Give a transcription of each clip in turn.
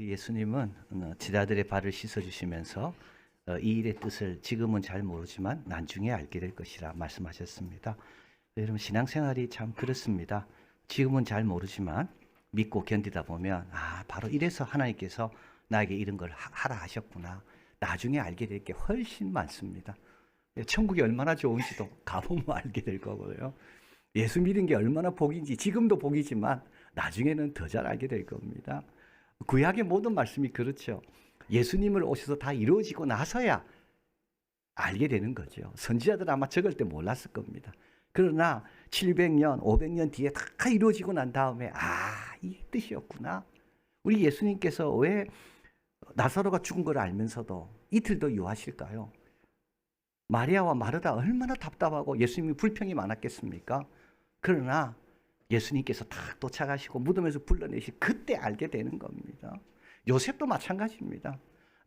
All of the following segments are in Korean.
우리 예수님은 제자들의 발을 씻어주시면서 이 일의 뜻을 지금은 잘 모르지만 나중에 알게 될 것이라 말씀하셨습니다. 여러분, 신앙생활이 참 그렇습니다. 지금은 잘 모르지만 믿고 견디다 보면 바로 이래서 하나님께서 나에게 이런 걸 하라 하셨구나. 나중에 알게 될 게 훨씬 많습니다. 천국이 얼마나 좋은지도 가보면 알게 될 거고요. 예수 믿은 게 얼마나 복인지 지금도 복이지만 나중에는 더 잘 알게 될 겁니다. 구약의 모든 말씀이 그렇죠. 예수님을 오셔서 다 이루어지고 나서야 알게 되는 거죠. 선지자들 아마 적을 때 몰랐을 겁니다. 그러나 700년, 500년 뒤에 다 이루어지고 난 다음에 이 뜻이었구나. 우리 예수님께서 왜 나사로가 죽은 걸 알면서도 이틀 더 유하실까요? 마리아와 마르다 얼마나 답답하고 예수님이 불평이 많았겠습니까? 그러나 예수님께서 딱 도착하시고 무덤에서 불러내시 그때 알게 되는 겁니다. 요셉도 마찬가지입니다.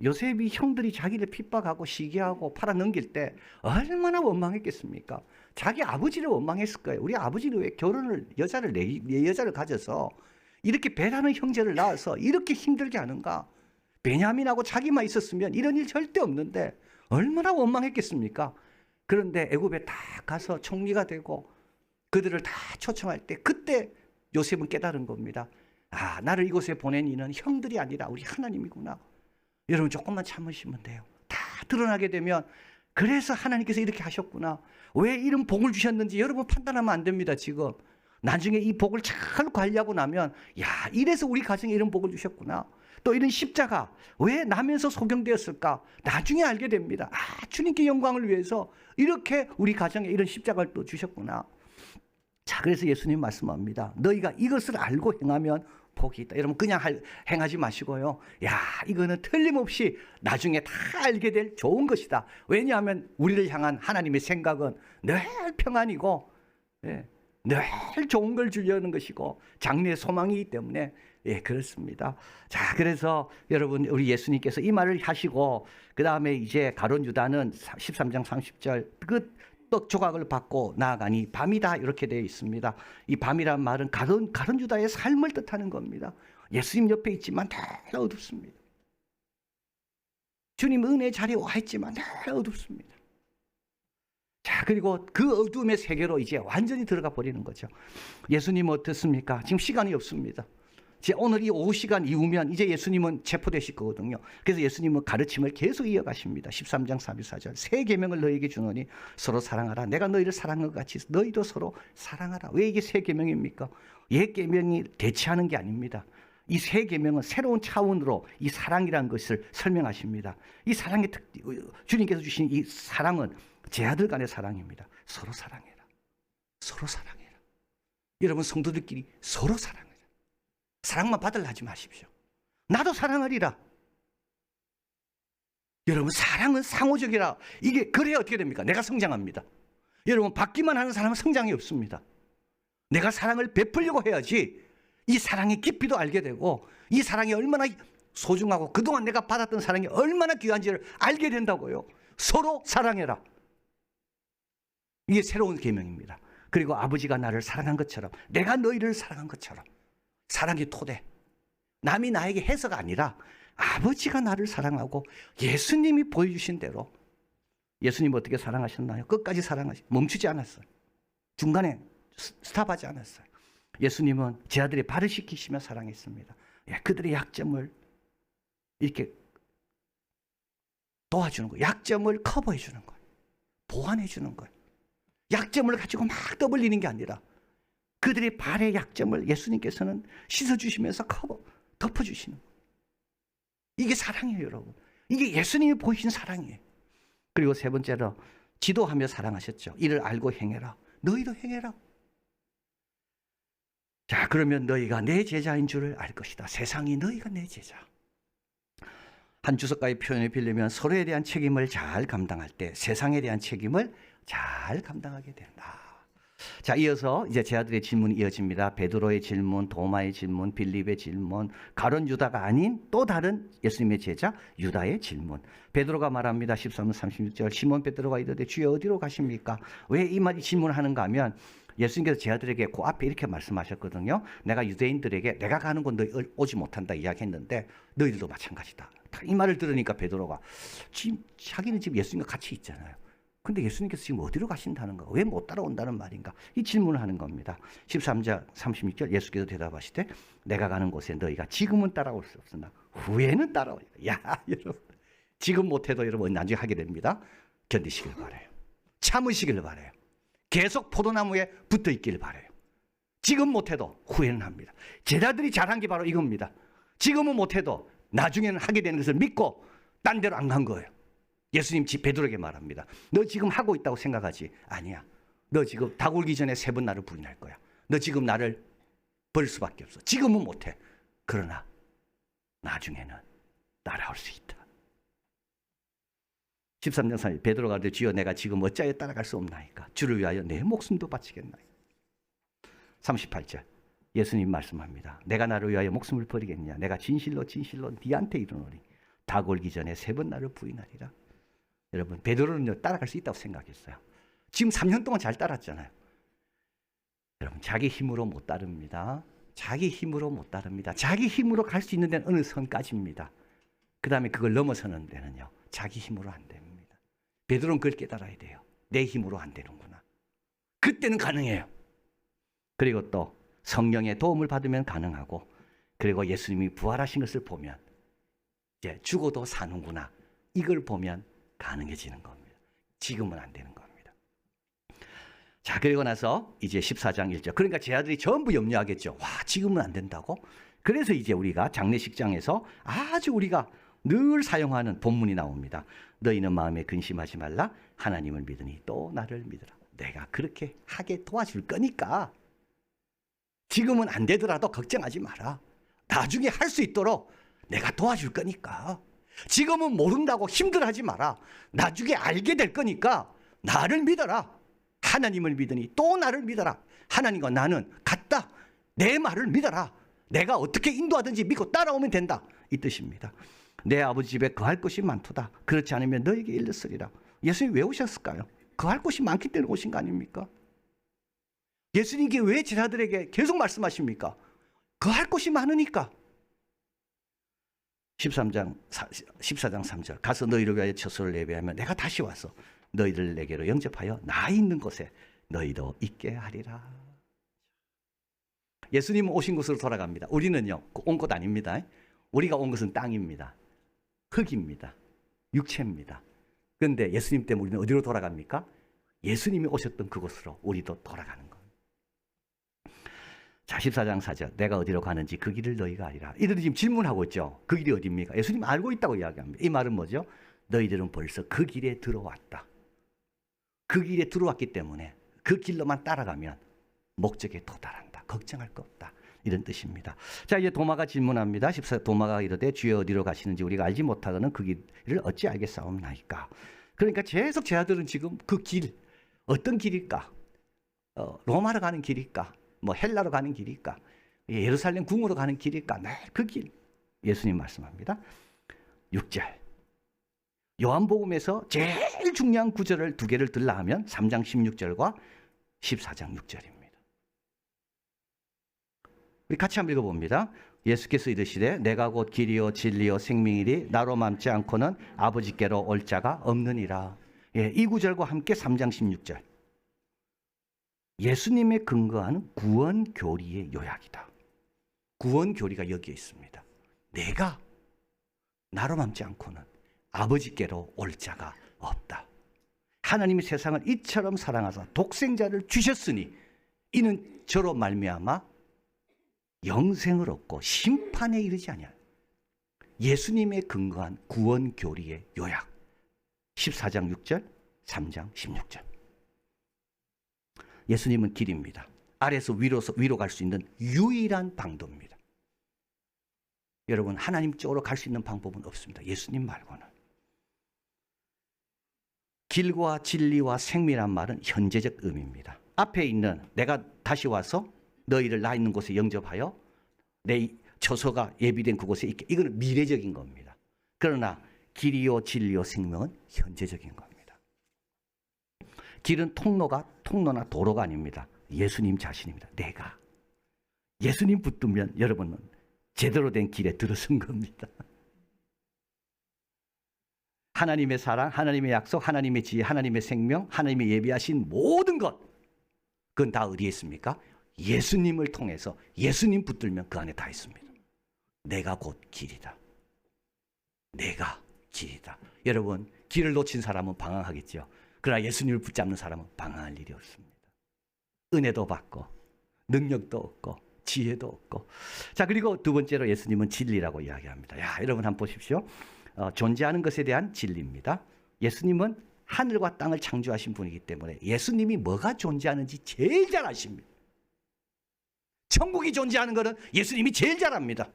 요셉이 형들이 자기를 핍박하고 시기하고 팔아넘길 때 얼마나 원망했겠습니까? 자기 아버지를 원망했을 거예요. 우리 아버지는 왜 결혼을 내 여자를 가져서 이렇게 배라는 형제를 낳아서 이렇게 힘들게 하는가? 베냐민하고 자기만 있었으면 이런 일 절대 없는데 얼마나 원망했겠습니까? 그런데 애굽에 다 가서 총리가 되고 그들을 다 초청할 때 그때 요셉은 깨달은 겁니다. 나를 이곳에 보낸 이는 형들이 아니라 우리 하나님이구나. 여러분, 조금만 참으시면 돼요. 다 드러나게 되면 그래서 하나님께서 이렇게 하셨구나. 왜 이런 복을 주셨는지 여러분 판단하면 안 됩니다. 지금 나중에 이 복을 잘 관리하고 나면 이래서 우리 가정에 이런 복을 주셨구나. 또 이런 십자가 왜 나면서 소경되었을까? 나중에 알게 됩니다. 주님께 영광을 위해서 이렇게 우리 가정에 이런 십자가를 또 주셨구나. 자, 그래서 예수님 말씀합니다. 너희가 이것을 알고 행하면 복이 있다. 여러분, 그냥 행하지 마시고요. 이거는 틀림없이 나중에 다 알게 될 좋은 것이다. 왜냐하면 우리를 향한 하나님의 생각은 늘 평안이고 늘 좋은 걸 주려는 것이고 장래의 소망이기 때문에 그렇습니다. 자, 그래서 여러분, 우리 예수님께서 이 말을 하시고 그 다음에 이제 가룟 유다는 13장 30절 그 떡 조각을 받고 나아가니 밤이다 이렇게 되어 있습니다. 이 밤이란 말은 가룟 유다의 삶을 뜻하는 겁니다. 예수님 옆에 있지만 다 어둡습니다. 주님 은혜 자리에 와 있지만 다 어둡습니다. 자, 그리고 그 어둠의 세계로 이제 완전히 들어가 버리는 거죠. 예수님은 어떻습니까? 지금 시간이 없습니다. 오늘 이 오후 시간 이후면 이제 예수님은 체포되실 거거든요. 그래서 예수님은 가르침을 계속 이어가십니다. 13장 34절 새 계명을 너희에게 주노니 서로 사랑하라. 내가 너희를 사랑한 것 같이 너희도 서로 사랑하라. 왜 이게 새 계명입니까? 옛 계명이 대체하는 게 아닙니다. 이 새 계명은 새로운 차원으로 이 사랑이라는 것을 설명하십니다. 이 사랑의 주님께서 주신 이 사랑은 제 아들 간의 사랑입니다. 서로 사랑해라. 서로 사랑해라. 여러분, 성도들끼리 서로 사랑해라. 사랑만 받으려 하지 마십시오. 나도 사랑하리라. 여러분, 사랑은 상호적이라. 이게 그래야 어떻게 됩니까? 내가 성장합니다. 여러분, 받기만 하는 사람은 성장이 없습니다. 내가 사랑을 베풀려고 해야지 이 사랑의 깊이도 알게 되고 이 사랑이 얼마나 소중하고 그동안 내가 받았던 사랑이 얼마나 귀한지를 알게 된다고요. 서로 사랑해라. 이게 새로운 계명입니다. 그리고 아버지가 나를 사랑한 것처럼 내가 너희를 사랑한 것처럼 사랑의 토대. 남이 나에게 해서가 아니라 아버지가 나를 사랑하고 예수님이 보여주신 대로. 예수님 어떻게 사랑하셨나요? 끝까지 멈추지 않았어요. 중간에 스탑하지 않았어요. 예수님은 제 아들의 발을 씻기시며 사랑했습니다. 그들의 약점을 이렇게 도와주는 거예요. 약점을 커버해 주는 거예요. 보완해 주는 거예요. 약점을 가지고 막 떠벌리는 게 아니라 그들의 발의 약점을 예수님께서는 씻어주시면서 덮어주시는 거예요. 이게 사랑이에요, 여러분. 이게 예수님이 보이신 사랑이에요. 그리고 세 번째로 지도하며 사랑하셨죠. 이를 알고 행해라. 너희도 행해라. 자, 그러면 너희가 내 제자인 줄을 알 것이다. 세상이 너희가 내 제자. 한 주석가의 표현을 빌리면 서로에 대한 책임을 잘 감당할 때 세상에 대한 책임을 잘 감당하게 된다. 자, 이어서 이제 제 아들의 질문이 이어집니다. 베드로의 질문, 도마의 질문, 빌립의 질문, 가룟 유다가 아닌 또 다른 예수님의 제자 유다의 질문. 베드로가 말합니다. 13절 36절 시몬 베드로가 이르되 주여 어디로 가십니까? 왜 이 말이 질문하는가 하면 예수님께서 제 아들에게 그 앞에 이렇게 말씀하셨거든요. 내가 유대인들에게 내가 가는 곳 너희 오지 못한다 이야기했는데 너희들도 마찬가지다. 이 말을 들으니까 베드로가 지금 자기는 지금 예수님과 같이 있잖아요. 근데 예수님께서 지금 어디로 가신다는가? 왜 못 따라온다는 말인가? 이 질문을 하는 겁니다. 13절 36절 예수께서 대답하시되 내가 가는 곳에 너희가 지금은 따라올 수 없으나 후에는 따라오리라. 야 여러분, 지금 못해도 여러분 나중에 하게 됩니다. 견디시길 바라요. 참으시길 바라요. 계속 포도나무에 붙어 있길 바라요. 지금 못해도 후에는 합니다. 제자들이 잘한 게 바로 이겁니다. 지금은 못해도 나중에는 하게 되는 것을 믿고 딴 데로 안 간 거예요. 예수님 베드로에게 말합니다. 너 지금 하고 있다고 생각하지? 아니야. 너 지금 닭 울기 전에 3번 나를 부인할 거야. 너 지금 나를 버릴 수밖에 없어. 지금은 못해. 그러나 나중에는 따라올 수 있다. 13장 3절 베드로가 이르되 주여 내가 지금 어찌하여 따라갈 수 없나이까? 주를 위하여 내 목숨도 바치겠나이까? 38절 예수님 말씀합니다. 내가 나를 위하여 목숨을 버리겠냐? 내가 진실로 진실로 네한테 이르노니 닭 울기 전에 3번 나를 부인하리라. 여러분 베드로는 따라갈 수 있다고 생각했어요. 지금 3년 동안 잘 따랐잖아요. 여러분 자기 힘으로 못 따릅니다. 자기 힘으로 못 따릅니다. 자기 힘으로 갈 수 있는 데는 어느 선까지입니다. 그 다음에 그걸 넘어서는 데는요 자기 힘으로 안 됩니다. 베드로는 그걸 깨달아야 돼요. 내 힘으로 안 되는구나. 그때는 가능해요. 그리고 또 성령의 도움을 받으면 가능하고, 그리고 예수님이 부활하신 것을 보면 이제 죽어도 사는구나, 이걸 보면 가능해지는 겁니다. 지금은 안 되는 겁니다. 자, 그리고 나서 이제 14장 1절. 그러니까 제 아들이 전부 염려하겠죠. 와, 지금은 안 된다고? 그래서 이제 우리가 장례식장에서 아주 우리가 늘 사용하는 본문이 나옵니다. 너희는 마음에 근심하지 말라. 하나님을 믿으니 또 나를 믿으라. 내가 그렇게 하게 도와줄 거니까 지금은 안 되더라도 걱정하지 마라. 나중에 할 수 있도록 내가 도와줄 거니까. 지금은 모른다고 힘들어하지 마라. 나중에 알게 될 거니까 나를 믿어라. 하나님을 믿으니 또 나를 믿어라. 하나님과 나는 같다. 내 말을 믿어라. 내가 어떻게 인도하든지 믿고 따라오면 된다. 이 뜻입니다. 내 아버지 집에 거할 것이 많도다. 그렇지 않으면 너에게 일렀으리라. 예수님이 왜 오셨을까요? 거할 것이 많기 때문에 오신 거 아닙니까? 예수님께 왜 제자들에게 계속 말씀하십니까? 거할 것이 많으니까. 14장 3절 가서 너희를 위하여 처소를 예비하면 내가 다시 와서 너희를 내게로 영접하여 나 있는 곳에 너희도 있게 하리라. 예수님은 오신 곳으로 돌아갑니다. 우리는요 온 곳 아닙니다. 우리가 온 것은 땅입니다. 흙입니다. 육체입니다. 그런데 예수님 때문에 우리는 어디로 돌아갑니까? 예수님이 오셨던 그곳으로 우리도 돌아가는 겁니다. 자, 14장 4절 내가 어디로 가는지 그 길을 너희가 알리라. 이들이 지금 질문하고 있죠. 그 길이 어디입니까? 예수님 알고 있다고 이야기합니다. 이 말은 뭐죠? 너희들은 벌써 그 길에 들어왔다. 그 길에 들어왔기 때문에 그 길로만 따라가면 목적에 도달한다. 걱정할 거 없다. 이런 뜻입니다. 자, 이제 도마가 질문합니다. 14절 도마가 이르되 주여 어디로 가시는지 우리가 알지 못하거든 그 길을 어찌 알겠사옵나이까. 그러니까 계속 제 아들은 지금 그 길, 어떤 길일까? 로마로 가는 길일까? 뭐 헬라로 가는 길일까? 예루살렘 궁으로 가는 길일까? 그 길. 예수님 말씀합니다. 6절. 요한복음에서 제일 중요한 구절을 두 개를 들라 하면 3장 16절과 14장 6절입니다. 우리 같이 한번 읽어봅니다. 예수께서 이르시되 내가 곧 길이요 진리요 생명이니 나로 맘지 않고는 아버지께로 올 자가 없느니라. 예, 이 구절과 함께 3장 16절. 예수님의 근거하는 구원 교리의 요약이다. 구원 교리가 여기에 있습니다. 내가 나로 맘지 않고는 아버지께로 올 자가 없다. 하나님이 세상을 이처럼 사랑하사 독생자를 주셨으니 이는 저로 말미암아 영생을 얻고 심판에 이르지 아니하냐. 예수님의 근거한 구원 교리의 요약. 14장 6절, 3장 16절. 예수님은 길입니다. 아래서 위로 갈 수 있는 유일한 방도입니다. 여러분, 하나님 쪽으로 갈 수 있는 방법은 없습니다. 예수님 말고는. 길과 진리와 생명이란 말은 현재적 의미입니다. 앞에 있는 내가 다시 와서 너희를 나 있는 곳에 영접하여 내 처소가 예비된 그곳에 있게, 이거는 미래적인 겁니다. 그러나 길이요 진리요 생명은 현재적인 겁니다. 길은 통로나 도로가 아닙니다. 예수님 자신입니다. 내가. 예수님 붙들면 여러분은 제대로 된 길에 들어선 겁니다. 하나님의 사랑, 하나님의 약속, 하나님의 지혜, 하나님의 생명, 하나님의 예비하신 모든 것, 그건 다 어디에 있습니까? 예수님을 통해서 예수님 붙들면 그 안에 다 있습니다. 내가 곧 길이다. 내가 길이다. 여러분, 길을 놓친 사람은 방황하겠죠. 그러나 예수님을 붙잡는 사람은 방황할 일이 없습니다. 은혜도 받고 능력도 얻고 지혜도 얻고. 자, 그리고 두 번째로 예수님은 진리라고 이야기합니다. 야, 여러분 한번 보십시오. 존재하는 것에 대한 진리입니다. 예수님은 하늘과 땅을 창조하신 분이기 때문에 예수님이 뭐가 존재하는지 제일 잘 아십니다. 천국이 존재하는 것은 예수님이 제일 잘 압니다.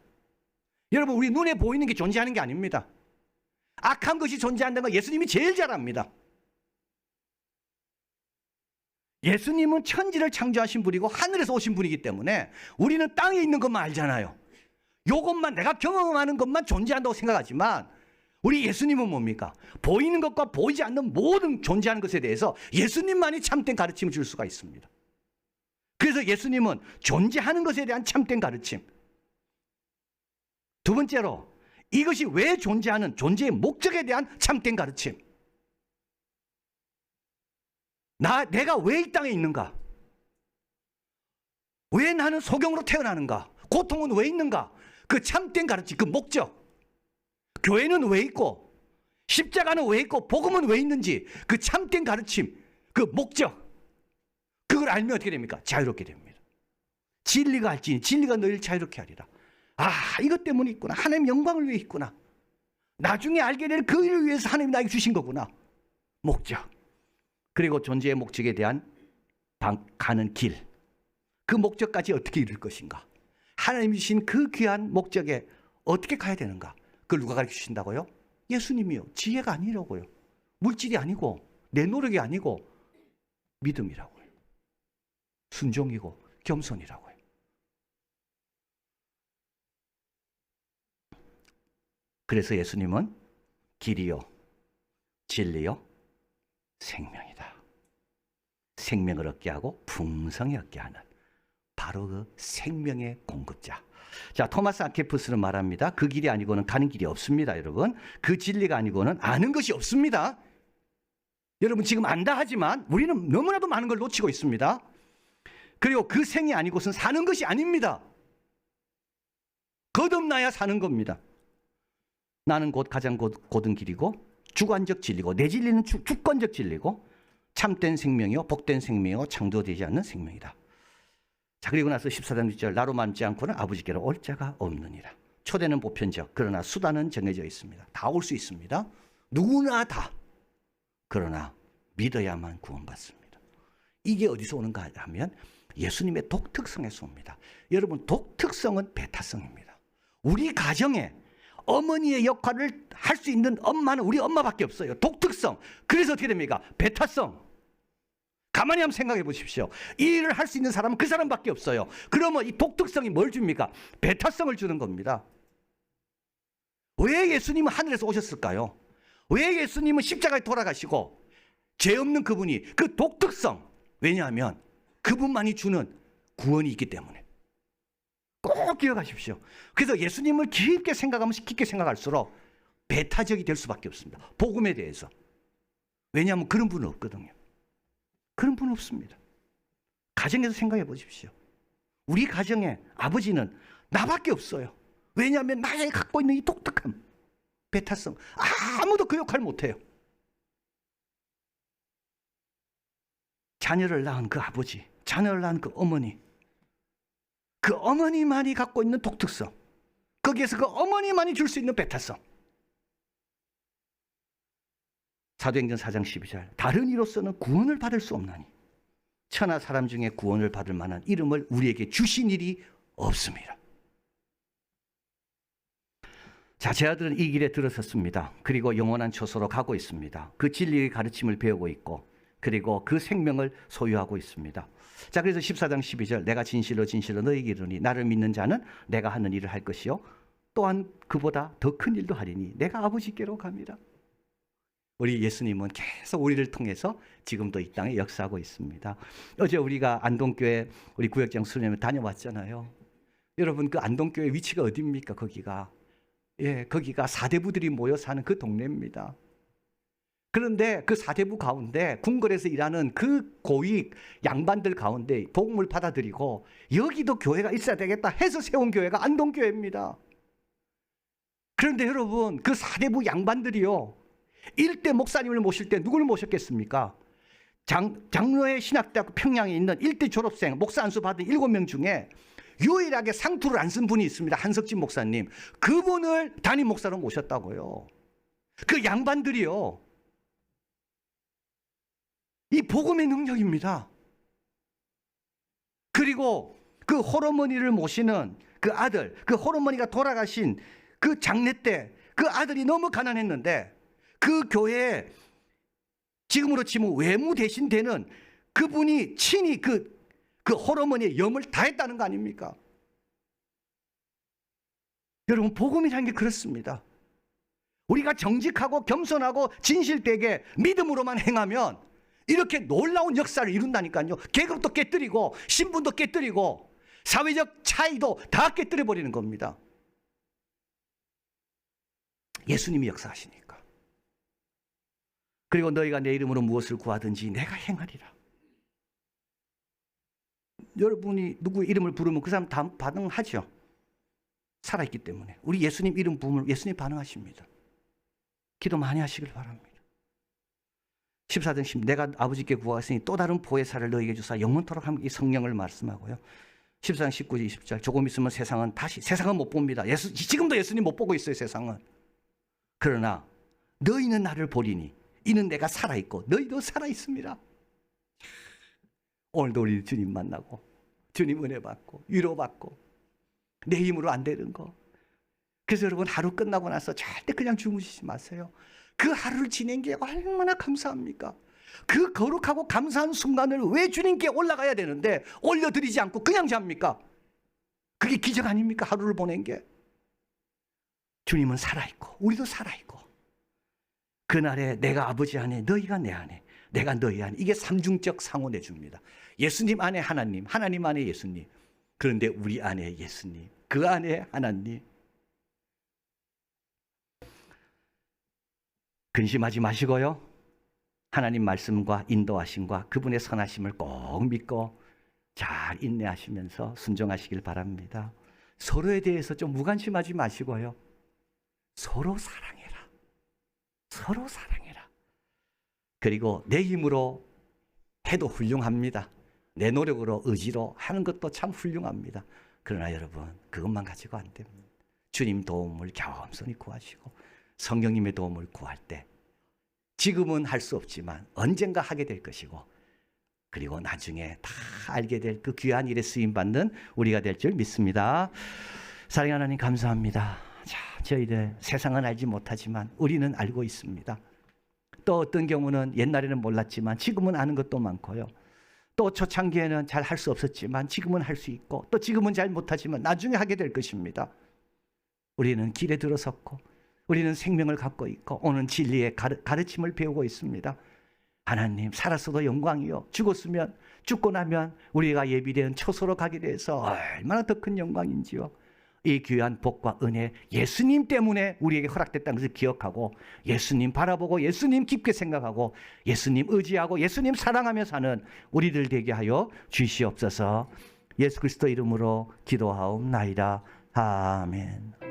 여러분, 우리 눈에 보이는 게 존재하는 게 아닙니다. 악한 것이 존재한다는 걸 예수님이 제일 잘 압니다. 예수님은 천지를 창조하신 분이고 하늘에서 오신 분이기 때문에 우리는 땅에 있는 것만 알잖아요. 요것만, 내가 경험하는 것만 존재한다고 생각하지만 우리 예수님은 뭡니까? 보이는 것과 보이지 않는 모든 존재하는 것에 대해서 예수님만이 참된 가르침을 줄 수가 있습니다. 그래서 예수님은 존재하는 것에 대한 참된 가르침. 두 번째로, 이것이 왜 존재하는 존재의 목적에 대한 참된 가르침. 내가 왜 이 땅에 있는가? 왜 나는 소경으로 태어나는가? 고통은 왜 있는가? 그 참된 가르침, 그 목적. 교회는 왜 있고, 십자가는 왜 있고, 복음은 왜 있는지, 그 참된 가르침, 그 목적. 그걸 알면 어떻게 됩니까? 자유롭게 됩니다. 진리가 알지니 진리가 너희를 자유롭게 하리라. 아, 이것 때문에 있구나. 하나님 영광을 위해 있구나. 나중에 알게 될 그 일을 위해서 하나님 나에게 주신 거구나. 목적. 그리고 존재의 목적에 대한 가는 길. 그 목적까지 어떻게 이룰 것인가? 하나님이 주신 그 귀한 목적에 어떻게 가야 되는가? 그걸 누가 가르쳐 주신다고요? 예수님이요. 지혜가 아니라고요. 물질이 아니고 내 노력이 아니고 믿음이라고요. 순종이고 겸손이라고요. 그래서 예수님은 길이요, 진리요, 생명이다. 생명을 얻게 하고 풍성히 얻게 하는 바로 그 생명의 공급자. 자, 토마스 아케푸스는 말합니다. 그 길이 아니고는 가는 길이 없습니다, 여러분. 그 진리가 아니고는 아는 것이 없습니다. 여러분, 지금 안다 하지만 우리는 너무나도 많은 걸 놓치고 있습니다. 그리고 그 생이 아니고선 사는 것이 아닙니다. 거듭나야 사는 겁니다. 나는 곧 가장 고든 길이고 주관적 진리고, 내 진리는 주권적 진리고, 참된 생명이요 복된 생명이요 창조되지 않는 생명이다. 자, 그리고 나서 14장 6절, 나로 맘지 않고는 아버지께로 올 자가 없느니라. 초대는 보편적, 그러나 수단은 정해져 있습니다. 다 올 수 있습니다. 누구나 다. 그러나 믿어야만 구원받습니다. 이게 어디서 오는가 하면 예수님의 독특성에서 옵니다. 여러분, 독특성은 배타성입니다. 우리 가정에 어머니의 역할을 할 수 있는 엄마는 우리 엄마밖에 없어요. 독특성. 그래서 어떻게 됩니까? 배타성. 가만히 한번 생각해 보십시오. 이 일을 할 수 있는 사람은 그 사람밖에 없어요. 그러면 이 독특성이 뭘 줍니까? 배타성을 주는 겁니다. 왜 예수님은 하늘에서 오셨을까요? 왜 예수님은 십자가에 돌아가시고 죄 없는 그분이 그 독특성, 왜냐하면 그분만이 주는 구원이 있기 때문에. 꼭 기억하십시오. 그래서 예수님을 깊게 생각하면 깊게 생각할수록 배타적이 될 수밖에 없습니다. 복음에 대해서. 왜냐하면 그런 분은 없거든요. 그런 분은 없습니다. 가정에서 생각해 보십시오. 우리 가정에 아버지는 나밖에 없어요. 왜냐하면 나에 갖고 있는 이 독특함, 배타성. 아무도 그 역할을 못해요. 자녀를 낳은 그 아버지, 자녀를 낳은 그 어머니, 그 어머니만이 갖고 있는 독특성, 거기에서 그 어머니만이 줄 수 있는 배타성. 사도행전 4장 12절, 다른 이로서는 구원을 받을 수 없나니 천하 사람 중에 구원을 받을 만한 이름을 우리에게 주신 일이 없습니다. 자, 제 아들은 이 길에 들어섰습니다. 그리고 영원한 처소로 가고 있습니다. 그 진리의 가르침을 배우고 있고, 그리고 그 생명을 소유하고 있습니다. 자, 그래서 14장 12절, 내가 진실로 진실로 너희에게 이르노니 나를 믿는 자는 내가 하는 일을 할 것이요 또한 그보다 더 큰 일도 하리니 내가 아버지께로 갑니다. 우리 예수님은 계속 우리를 통해서 지금도 이 땅에 역사하고 있습니다. 어제 우리가 안동교회 우리 구역장 수련회 다녀왔잖아요. 여러분 그 안동교회 위치가 어디입니까? 거기가 거기가 사대부들이 모여 사는 그 동네입니다. 그런데 그 사대부 가운데 궁궐에서 일하는 그 고위 양반들 가운데 복음을 받아들이고 여기도 교회가 있어야 되겠다 해서 세운 교회가 안동교회입니다. 그런데 여러분 그 사대부 양반들이요, 일대 목사님을 모실 때 누구를 모셨겠습니까? 장로회 신학대학교 평양에 있는 일대 졸업생 목사 안수 받은 7명 중에 유일하게 상투를 안 쓴 분이 있습니다. 한석진 목사님. 그분을 담임 목사로 모셨다고요. 그 양반들이요, 이 복음의 능력입니다. 그리고 그 홀어머니를 모시는 그 아들, 그 홀어머니가 돌아가신 그 장례 때 그 아들이 너무 가난했는데 그 교회에 지금으로 치면 외무 대신 되는 그분이 친히 그 홀어머니의 염을 다했다는 거 아닙니까? 여러분 복음이라는 게 그렇습니다. 우리가 정직하고 겸손하고 진실되게 믿음으로만 행하면 이렇게 놀라운 역사를 이룬다니까요. 계급도 깨뜨리고 신분도 깨뜨리고 사회적 차이도 다 깨뜨려 버리는 겁니다. 예수님이 역사하시니까. 그리고 너희가 내 이름으로 무엇을 구하든지 내가 행하리라. 여러분이 누구의 이름을 부르면 그 사람 다 반응하죠. 살아있기 때문에. 우리 예수님 이름 부르면 예수님 반응하십니다. 기도 많이 하시길 바랍니다. 14장 10, 내가 아버지께 구하였으니 또 다른 보혜사를 너희에게 주사 영원토록 함께 성령을 말씀하고요. 14장 19절 20절 조금 있으면 세상은 못 봅니다. 지금도 예수님 못 보고 있어요. 세상은. 그러나 너희는 나를 보리니 이는 내가 살아있고 너희도 살아있습니다. 오늘도 우리 주님 만나고 주님 은혜 받고 위로받고 내 힘으로 안 되는 거. 그래서 여러분 하루 끝나고 나서 절대 그냥 주무시지 마세요. 그 하루를 지낸 게 얼마나 감사합니까? 그 거룩하고 감사한 순간을 왜 주님께 올라가야 되는데 올려드리지 않고 그냥 잡니까? 그게 기적 아닙니까? 하루를 보낸 게. 주님은 살아있고 우리도 살아있고 그날에 내가 아버지 안에 너희가 내 안에 내가 너희 안에, 이게 삼중적 상호내줍니다. 예수님 안에 하나님, 하나님 안에 예수님. 그런데 우리 안에 예수님, 그 안에 하나님. 근심하지 마시고요, 하나님 말씀과 인도하심과 그분의 선하심을 꼭 믿고 잘 인내하시면서 순종하시길 바랍니다. 서로에 대해서 좀 무관심하지 마시고요, 서로 사랑해라. 서로 사랑해라. 그리고 내 힘으로 해도 훌륭합니다. 내 노력으로 의지로 하는 것도 참 훌륭합니다. 그러나 여러분 그것만 가지고 안 됩니다. 주님 도움을 겸손히 구하시고 성령님의 도움을 구할 때 지금은 할 수 없지만 언젠가 하게 될 것이고 그리고 나중에 다 알게 될 그 귀한 일에 쓰임받는 우리가 될 줄 믿습니다. 사랑하는 하나님 감사합니다. 자, 저희들 세상은 알지 못하지만 우리는 알고 있습니다. 또 어떤 경우는 옛날에는 몰랐지만 지금은 아는 것도 많고요. 또 초창기에는 잘 할 수 없었지만 지금은 할 수 있고 또 지금은 잘 못하지만 나중에 하게 될 것입니다. 우리는 길에 들어섰고 우리는 생명을 갖고 있고 오는 진리의 가르침을 배우고 있습니다. 하나님 살았어도 영광이요, 죽고 나면 우리가 예비된 초소로 가게 돼서 얼마나 더 큰 영광인지요. 이 귀한 복과 은혜 예수님 때문에 우리에게 허락됐다는 것을 기억하고 예수님 바라보고 예수님 깊게 생각하고 예수님 의지하고 예수님 사랑하며 사는 우리들 되게 하여 주시옵소서. 예수 그리스도 이름으로 기도하옵나이다. 아멘.